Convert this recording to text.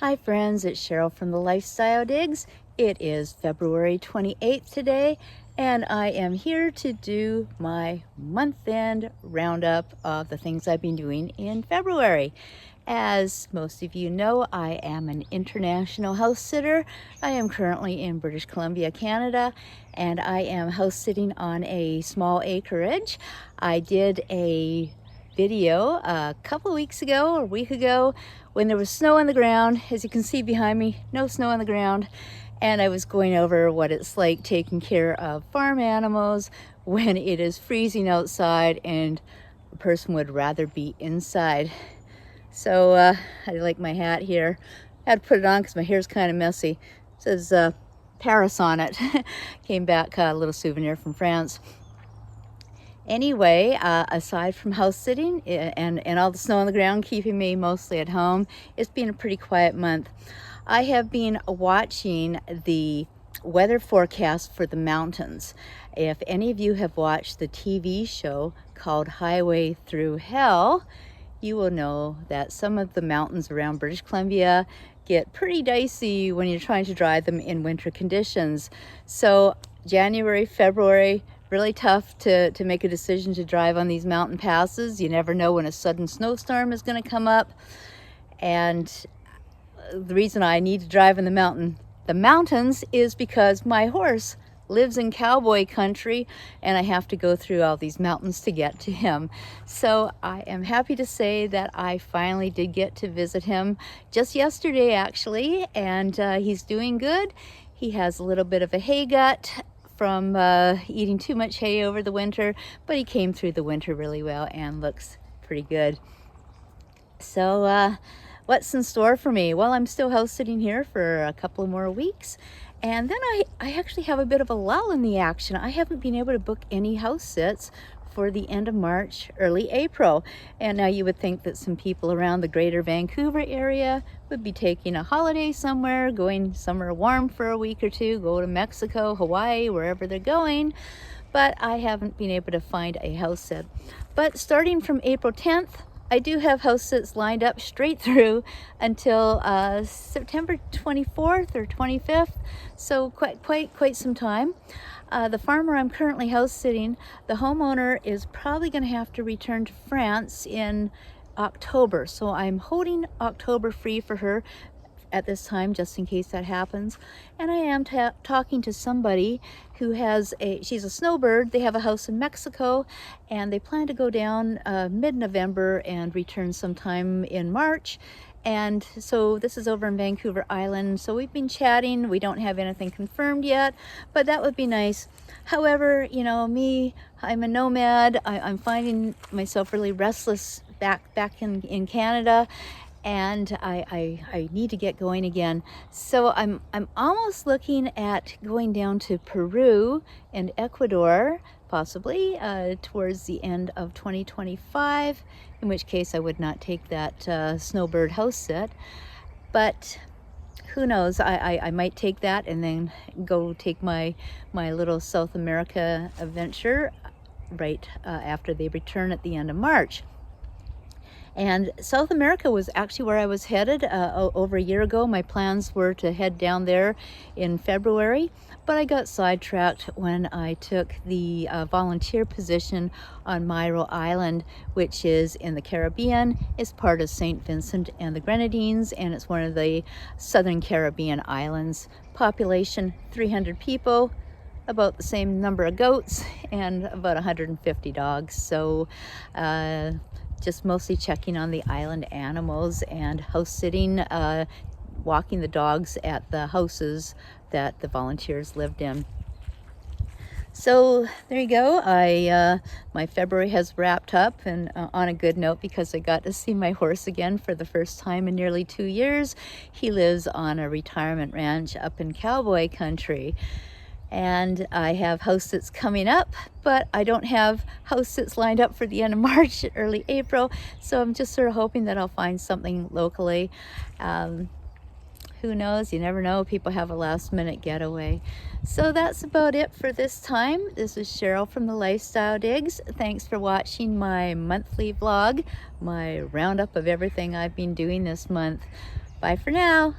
Hi friends, it's Cheryl from the Lifestyle Digs. It is February 28th today, and I am here to do my month-end roundup of the things I've been doing in February. As most of you know, I am an international house sitter. I am currently in British Columbia, Canada, and I am house sitting on a small acreage. I did a video a couple of weeks ago or a week ago when there was snow on the ground. As you can see behind me, no snow on the ground, and I was going over what it's like taking care of farm animals when it is freezing outside and a person would rather be inside. So I like my hat here. I had to put it on because my hair's kind of messy. It says Paris on it. Came back a little souvenir from France. Anyway, aside from house sitting and all the snow on the ground keeping me mostly at home, it's been a pretty quiet month. I have been watching the weather forecast for the mountains. If any of you have watched the TV show called Highway Through Hell, you will know that some of the mountains around British Columbia get pretty dicey when you're trying to drive them in winter conditions. So January, February, really tough to make a decision to drive on these mountain passes. You never know when a sudden snowstorm is going to come up. And the reason I need to drive in the mountains is because my horse lives in cowboy country and I have to go through all these mountains to get to him. So I am happy to say that I finally did get to visit him just yesterday actually, and he's doing good. He has a little bit of a hay gut from eating too much hay over the winter, but he came through the winter really well and looks pretty good. So what's in store for me? Well, I'm still house sitting here for a couple of more weeks, and then I actually have a bit of a lull in the action. I haven't been able to book any house sits for the end of March, early April. And now you would think that some people around the greater Vancouver area would be taking a holiday somewhere, going somewhere warm for a week or two, go to Mexico, Hawaii, wherever they're going. But I haven't been able to find a house sit. But starting from April 10th, I do have house sits lined up straight through until September 24th or 25th, so quite some time. The farmer I'm currently house sitting, the homeowner is probably going to have to return to France in October, so I'm holding October free for her at this time just in case that happens. And I am talking to somebody who has she's a snowbird. They have a house in Mexico and they plan to go down mid-November and return sometime in March. And so this is over in Vancouver Island. So we've been chatting. We don't have anything confirmed yet, but that would be nice. However, you know, me, I'm a nomad. I'm finding myself really restless back in Canada, and I need to get going again. So I'm almost looking at going down to Peru and Ecuador, possibly towards the end of 2025, in which case I would not take that snowbird house sit. But who knows, I might take that and then go take my little South America adventure right after they return at the end of March. And South America was actually where I was headed over a year ago. My plans were to head down there in February, but I got sidetracked when I took the volunteer position on Myro Island, which is in the Caribbean. It's part of St. Vincent and the Grenadines, and it's one of the southern Caribbean islands. Population 300 people, about the same number of goats, and about 150 dogs. So just mostly checking on the island animals and house sitting, walking the dogs at the houses that the volunteers lived in. So there you go. My February has wrapped up, and on a good note, because I got to see my horse again for the first time in nearly 2 years. He lives on a retirement ranch up in cowboy country. And I have house sits coming up, but I don't have house sits lined up for the end of March, early April. So I'm just sort of hoping that I'll find something locally. Who knows? You never know. People have a last minute getaway. So that's about it for this time. This is Cheryl from the Lifestyle Digs. Thanks for watching my monthly vlog, my roundup of everything I've been doing this month. Bye for now.